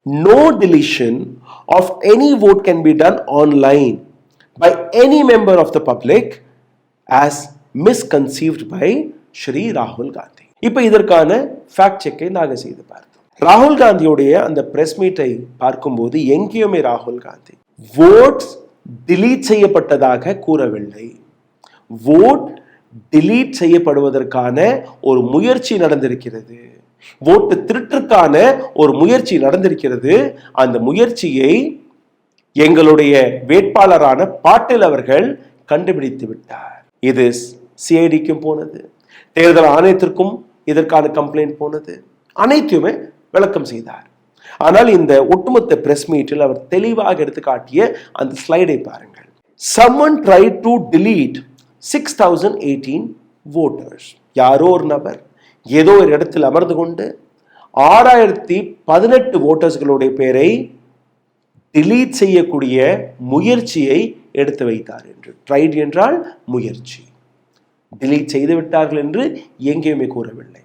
no deletion of any vote can be done online by any member of the public as misconceived by Shri Rahul Gandhi. இப்போ இதற்கான fact செக்கை நாங்கள் செய்து பார்த்தோம். ராகுல் காந்தியுடைய அந்த பிரஸ் மீட்டை பார்க்கும்போது எங்கேயுமே ராகுல் காந்தி votes delete செய்யப்பட்டதாக கூறவில்லை. vote delete செய்யப்படுவதற்கான ஒரு முயற்சி நடந்திருக்கிறது, ஓட்டு திருட்டுக்கான ஒரு முயற்சி நடந்திருக்கிறது. அந்த முயற்சியை எங்களுடைய வேட்பாளரான பாட்டில் அவர்கள் கண்டுபிடித்து விட்டார். இது சிஐடிக்கும் போனது, தேர்தல் ஆணையத்திற்கும் இதற்கான கம்ப்ளைண்ட் போனது, அனைத்துமே விளக்கம் செய்தார். ஆனால் இந்த ஒட்டுமொத்த பிரஸ் மீட்டில் அவர் தெளிவாக எடுத்து காட்டிய அந்த ஸ்லைடை பாருங்கள். someone tried to delete 6018 voters. யாரோ ஒரு நபர் ஏதோ ஒரு இடத்தில் அமர்ந்து கொண்டு 6018 ஓட்டர்ஸ்களுடைய பேரை delete செய்யக்கூடிய முயற்சியை எடுத்து வைத்தார் என்று. ட்ரைட் என்றால் முயற்சி, delete செய்து விட்டார்கள் என்று எங்கேயுமே கூறவில்லை.